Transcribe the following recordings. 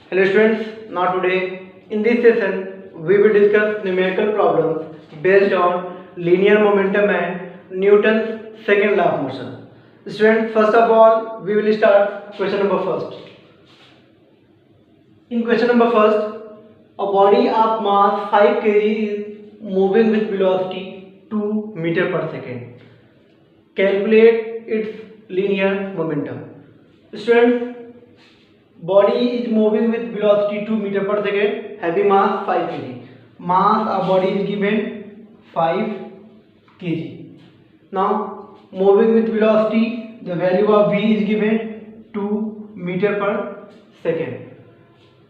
Hello students, now today in this session we will discuss numerical problems based on linear momentum and Newton's second law of motion. Students, first of all we will start question number first. In question number first, a body of mass 5 kg is moving with velocity 2 meter per second. Calculate its linear momentum. Students, body is moving with velocity 2 meter per second, heavy mass 5 kg. Mass of body is given 5 kg. Now moving with velocity, the value of v is given 2 meter per second.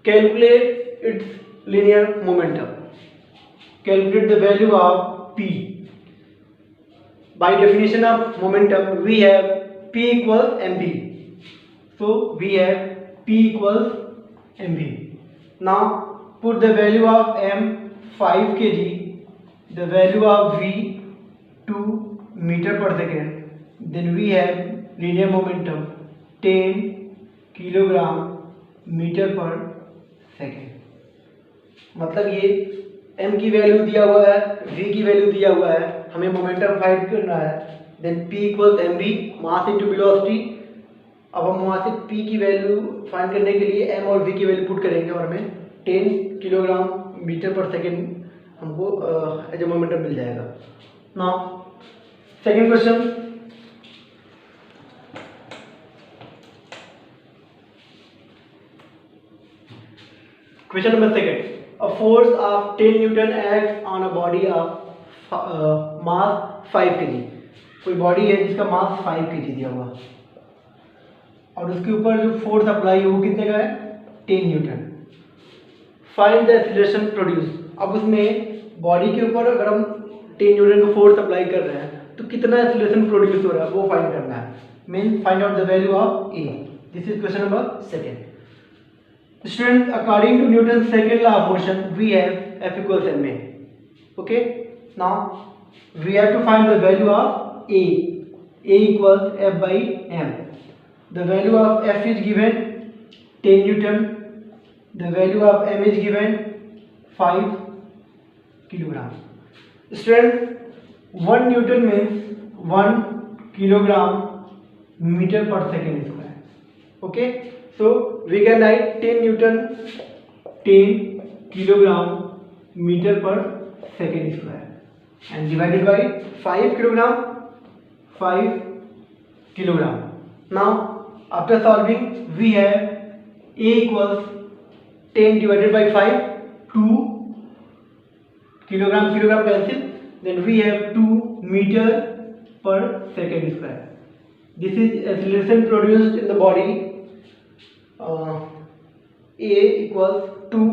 Calculate its linear momentum. Calculate the value of p. By definition of momentum, we have p equals mv. So we have p equals mv. Now put the value of m 5 kg, the value of v 2 meter per second. Then we have linear momentum 10 kilogram meter per second. मतलब ये m की value दिया हुआ है, v की value दिया हुआ है, हमें मोमेंटम फाइंड करना है. Then p equals mv, mass into velocity. अब हम वहाँ से p की वैल्यू फाइंड करने के लिए m और v की वैल्यू पुट करेंगे और हमें 10 किलोग्राम मीटर पर सेकेंड हमको एज ए मोमेंटम मिल जाएगा. Now second question. Question number second. A force of 10 Newton acts on a body of mass 5 kg. कोई बॉडी है जिसका मास 5 kg दिया हुआ और उसके ऊपर जो फोर्स अप्लाई है वो कितने का है? 10 Newton. Find the acceleration produce. अब उसमें बॉडी के ऊपर अगर हम 10 न्यूटन का फोर्स अप्लाई कर रहे हैं तो कितना एक्सीलरेशन प्रोड्यूस हो रहा है वो फाइंड करना है. Mean find out the value of A. This is question number second. Students, according to Newton's second law of motion, we have F equals ma. Okay. Now we have to find the value of A. A equals F by m. The value of F is given 10 Newton. The value of m is given 5 kilogram. Students, 1 Newton means 1 kilogram meter per second square. Okay. So we can write 10 Newton 10 kilogram meter per second square and divided by 5 kilogram 5 kilogram. Now after solving we have A equals 10 divided by 5 2 kilogram cancel. Then we have 2 meter per second square. This is acceleration produced in the body. A equals 2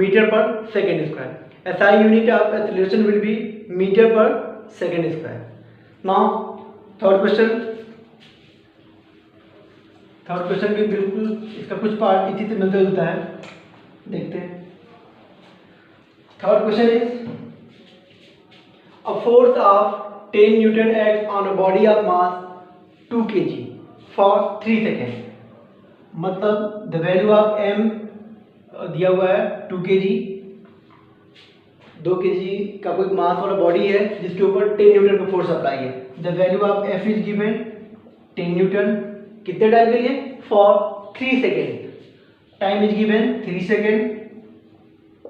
meter per second square. SI unit of acceleration will be meter per second square. Now third question भी बिल्कुल इसका कुछ part इसी से मिलता जुलता है. देखते हैं. Third question is a force of 10 Newton acts on a body of mass 2 kg for 3 seconds. मतलब द वैल्यू ऑफ m दिया हुआ है 2 kg. 2 kg का कोई मास वाला बॉडी है जिसके ऊपर 10 न्यूटन का फोर्स अप्लाई है. The value of f is given 10 newton. कितने टाइम के लिए? For 3 second. Time is given 3 second.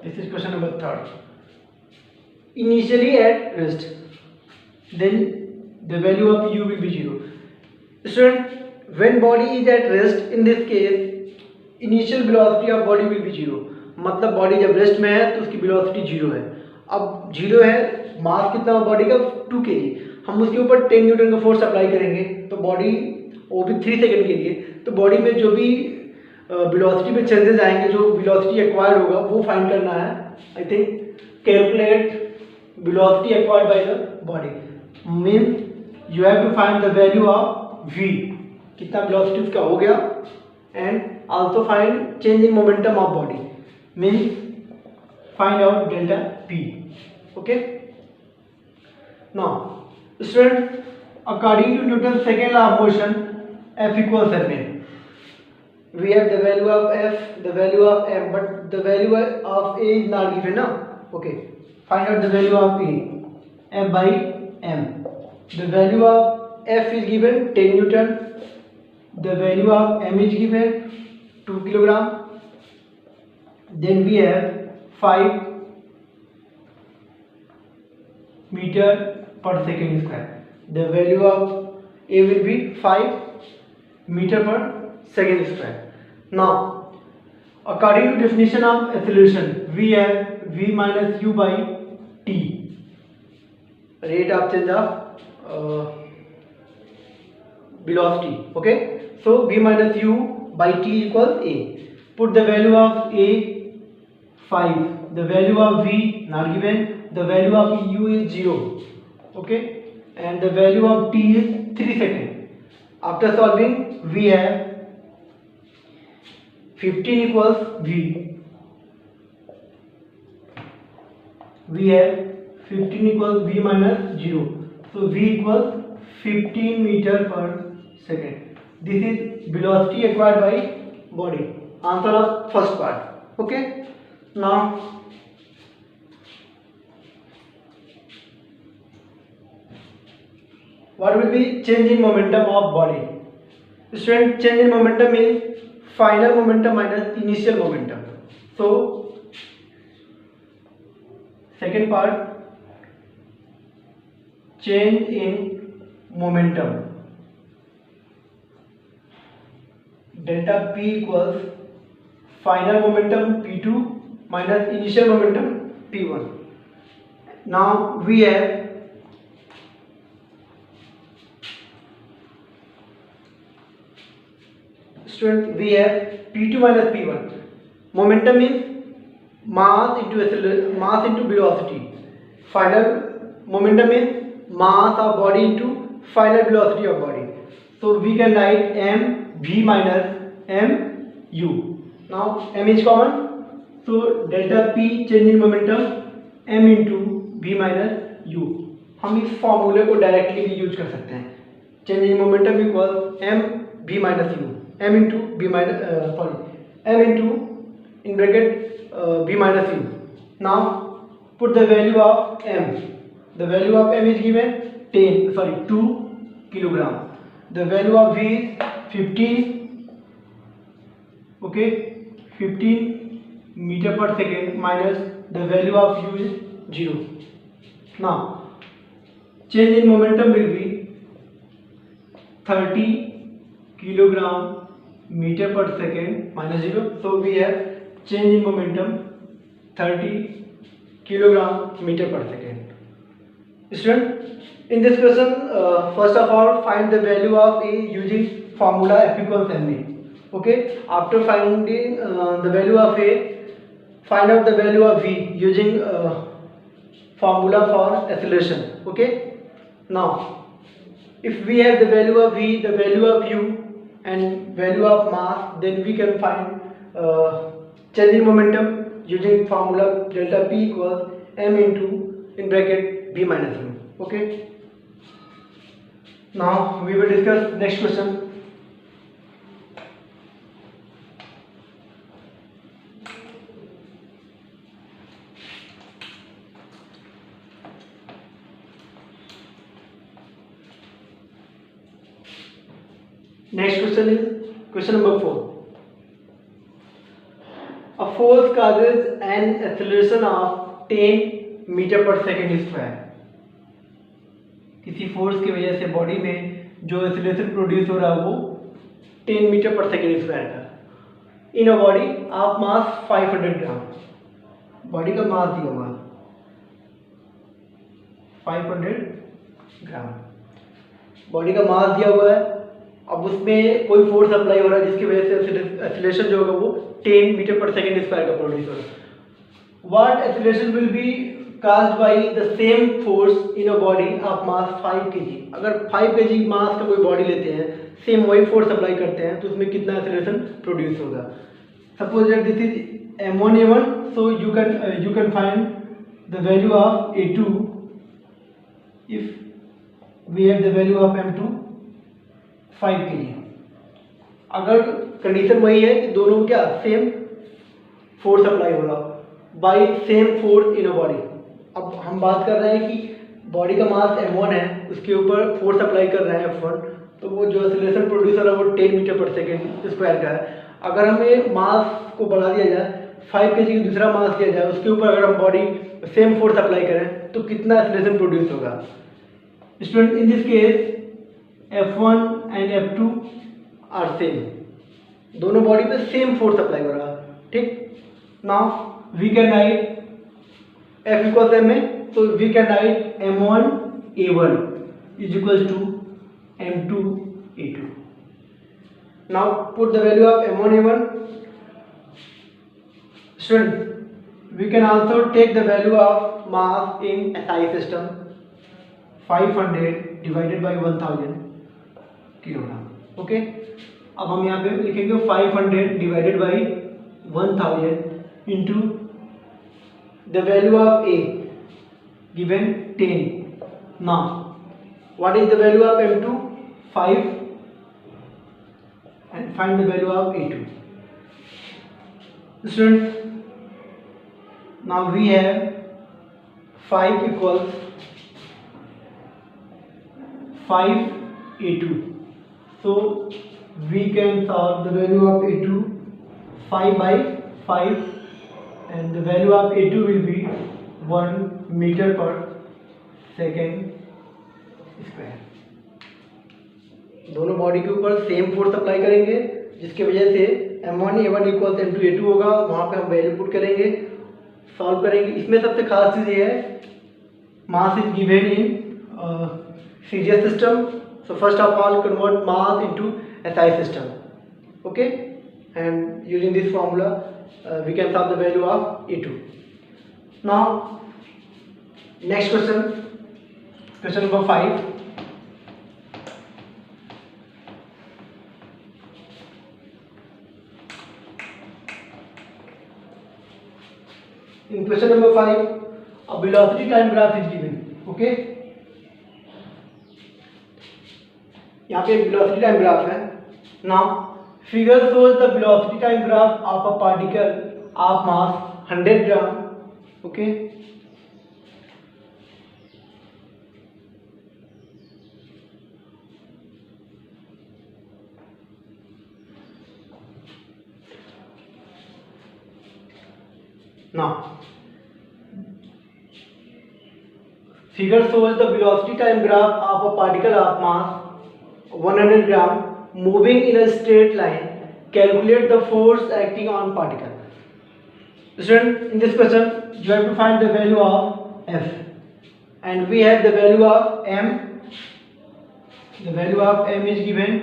This is question number third. Initially at rest, then the value of u will be 0. Student, when body is at rest, in this case initial velocity of body will be 0. मतलब body जब rest में है तो उसकी velocity 0 है. अब 0 है, मास कितना बॉडी का 2 kg. हम उसके ऊपर 10 न्यूटन का फोर्स अप्लाई करेंगे तो बॉडी, वो भी 3 सेकंड के लिए, तो बॉडी में जो भी वेलोसिटी में चेंजेस आएंगे, जो वेलोसिटी एक्वायर्ड होगा वो फाइंड करना है. I think calculate velocity acquired by the body means you have to find the value of v. कितना वेलोसिटी उसका हो गया. And also find change in momentum of body means find out delta p. Okay. Now student, according to Newton second law of motion F equals ma. we have the value of f, the value of m, but the value of a is not given now. Okay, find out the value of a, f by m. The value of f is given 10 Newton, the value of m is given 2 kilogram, then we have 5 meter per second square. The value of a will be 5 meter per second square. Now, according to definition of acceleration, we have v minus u by t, rate of change of velocity. Okay, so v minus u by t equals a. Put the value of a 5, the value of v not given, the value of u is 0. Okay, and the value of t is 3 seconds. After solving, we have 15 equals v. We have 15 equals v minus 0. So v equals 15 meter per second. This is velocity acquired by body. Answer of first part. Okay. Now what will be change in momentum of body? Student, change in momentum is final momentum minus initial momentum. So second part, change in momentum. Delta P equals final momentum P2 minus initial momentum P1. Now we have student, we have P2 minus P1. Momentum is mass into velocity. Final momentum is mass of body into final velocity of body. So we can write m v minus m u. Now m is common, so delta p change in momentum m into v minus u. हम इस फॉर्मूले को directly भी use कर सकते हैं. Change in momentum equal m v minus u, m into v minus m into in bracket v minus u. Now put the value of m. The value of m is given 2 kilogram. The value of v is 15. Okay, 15 meter per second minus the value of u is 0. Now change in momentum will be 30 kilogram meter per second minus 0. So we have change in momentum 30 kilogram meter per second. Student, in this question, first of all, find the value of A using formula F equals ma. Okay, after finding the value of A, find out the value of V using formula for acceleration. Okay, now if we have the value of V, the value of U and value of mass, then we can find change in momentum using formula delta P equals m into in bracket v minus u. Okay, now we will discuss next question. Next question is question number 4. A force causes an acceleration of 10 meter per second square. किसी force की वजह से body में जो acceleration produce हो रहा है वो 10 मीटर पर सेकेंड स्क्वायर का. In a body of mass 500 gram. Body का मास दिया हुआ 500 ग्राम. बॉडी का मास दिया हुआ है. अब उसमें कोई फोर्स अप्लाई हो रहा है जिसकी वजह से एक्सीलरेशन जो होगा वो 10 मीटर पर सेकेंड स्क्वायर का प्रोड्यूस हो रहा है. What acceleration will be caused by the same force in a body of mass 5 kg. अगर 5 kg मास का कोई बॉडी लेते हैं, सेम वही फोर्स अप्लाई करते हैं, तो उसमें कितना एक्सीलरेशन प्रोड्यूस होगा. Suppose that this is m1 a1, so you can find the value of a2 if we have the value of m2 5 kg. अगर कंडीशन वही है कि दोनों को क्या सेम फोर्स अप्लाई हो रहा by same force in a body. अब हम बात कर रहे हैं कि बॉडी का मास m1 है, उसके ऊपर फोर्स अप्लाई कर रहे हैं F1, तो वो जो एक्सेलरेशन प्रोड्यूस हो रहा है वो 10 मीटर पर सेकेंड स्क्वायर का है। अगर हमें मास को बढ़ा दिया जाए 5 kg की दूसरा मास दिया जाए, उसके ऊपर अगर हम बॉडी सेम फोर्स अप्लाई करें तो कितना एक्सेलरेशन प्रोड्यूस होगा। Student, in this case F1 and F2 are same, दोनों बॉडी पे सेम फोर्स अप्लाई हो रहा है। ठीक, now we can write F equals m में, so we can write m1 a1 is equals to m2 a2. Now put the value of m1 a1. Student, we can also take the value of mass in SI system, 500 divided by 1000 kilogram. Okay, अब हम यहाँ पे लिखेंगे 500 divided by 1000 into the value of A given 10. Now what is the value of M2? 5, and find the value of A2. Students, now we have 5 equals 5 A2, so we can solve the value of A2 5 by 5, and the value of A2 will be 1 metre पर second square. दोनों body के ऊपर same force apply करेंगे, जिसकी वजह से m1 a1 equals m2 a2 होगा। वहाँ पे हम वैल्यू पुट करेंगे, सॉल्व करेंगे। इसमें सबसे खास चीज़ ये है, mass is given in series system, so first of all convert mass into SI system, okay, and using this formula we can solve the value of A2. Now next question, question number 5. In question number 5, a velocity time graph is given. Okay, यहाँ पे velocity time graph है। Now figure shows the velocity time graph of a particle of mass 100 gram. Okay, now figure shows the velocity time graph of a particle of mass 100 gram moving in a straight line. Calculate the force acting on particle. Student, in this question you have to find the value of F, and we have the value of M. The value of M is given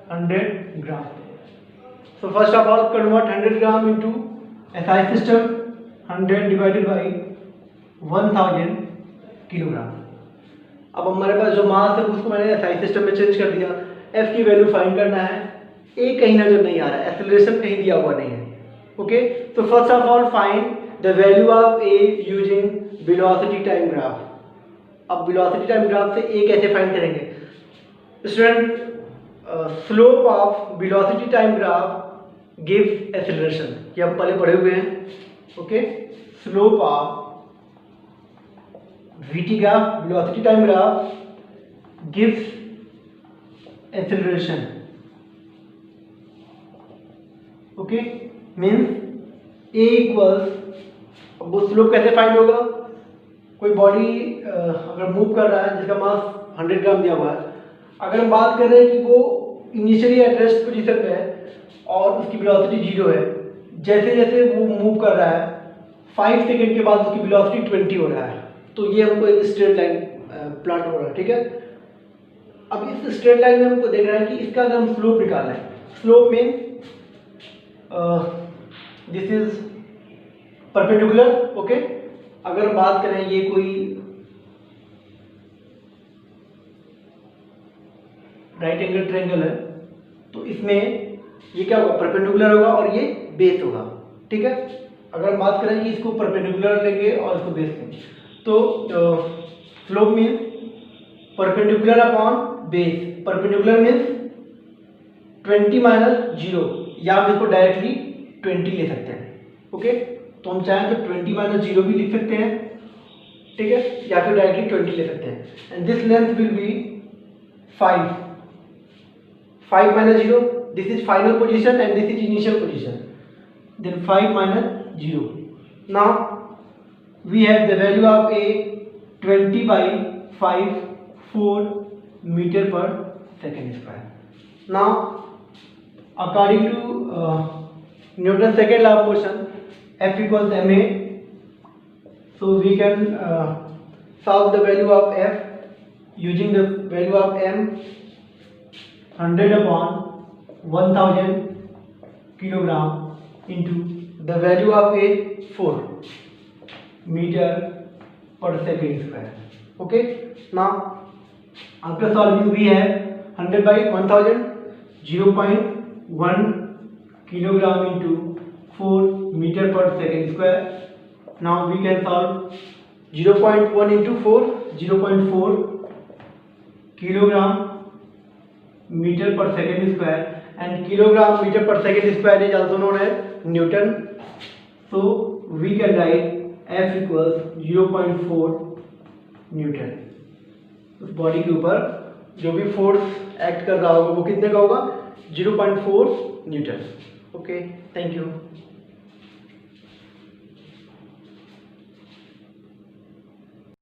100 gram. So first of all convert 100 gram into SI system, 100 divided by 1000 kilogram. अब हमारे पास जो मास है उसको मैंने SI system में change कर दिया। F की वैल्यू फाइंड करना है। A कहीं नजर नहीं आ रहा है, एक्सेलरेशन कहीं दिया हुआ नहीं है। ओके, तो first of all find the value of A using velocity time graph. अब वेलोसिटी टाइम ग्राफ से A कैसे फाइंड करेंगे? Student, slope of velocity time graph gives acceleration, ये हम पहले पढ़े हुए हैं। Okay, slope of VT graph, velocity time graph, gives acceleration. Okay, means A equals, अब वो स्लोप कैसे फाइंड होगा? कोई बॉडी अगर मूव कर रहा है जिसका मास 100 ग्राम दिया हुआ है, अगर हम बात कर रहे हैं कि वो इनिशियली एट रेस्ट पोजीशन पे है और उसकी वेलोसिटी 0 है, जैसे जैसे वो मूव कर रहा है 5 सेकेंड के बाद उसकी वेलोसिटी 20 हो रहा है, तो ये हमको एक स्ट्रेट लाइन प्लॉट हो रहा है। ठीक है, अब इस स्ट्रेट लाइन में हमको देख रहा है कि इसका अगर हम स्लोप निकालना है, slope mean this is perpendicular. Okay, अगर बात करें ये कोई राइट एंगल ट्रायंगल है, तो इसमें ये क्या होगा? परपेंडिकुलर होगा और ये बेस होगा। ठीक है, अगर हम बात करें कि इसको परपेंडिकुलर लेंगे और इसको बेस लेंगे, तो slope means perpendicular upon base. Perpendicular means 20 minus 0, या हम इसको डायरेक्टली 20 ले सकते हैं। ओके, तो हम चाहें तो 20 माइनस 0 भी लिख सकते हैं, ठीक है, या फिर डायरेक्टली 20 ले सकते हैं। And this length will be 5 minus 0, this is final position and this is initial position, then 5 minus 0. Now we have the value of A 20 by 5 4 meter per second square. Now according to Newton's second law of motion, F equals ma, so we can solve the value of F using the value of m 100 upon 1000 kilogram into the value of A 4 meter per second square. Okay, now after solving we have 100 by 1000, 0.1 kilogram into 4 meter per second square. Now we can solve 0.1 into 4, 0.4 kilogram meter per second square, and kilogram meter per second square is also known as Newton. So we can write F equals 0.4 Newton. उस body के ऊपर जो भी force act कर रहा होगा वो कितने का होगा, 0.4 न्यूटन। Okay, thank you.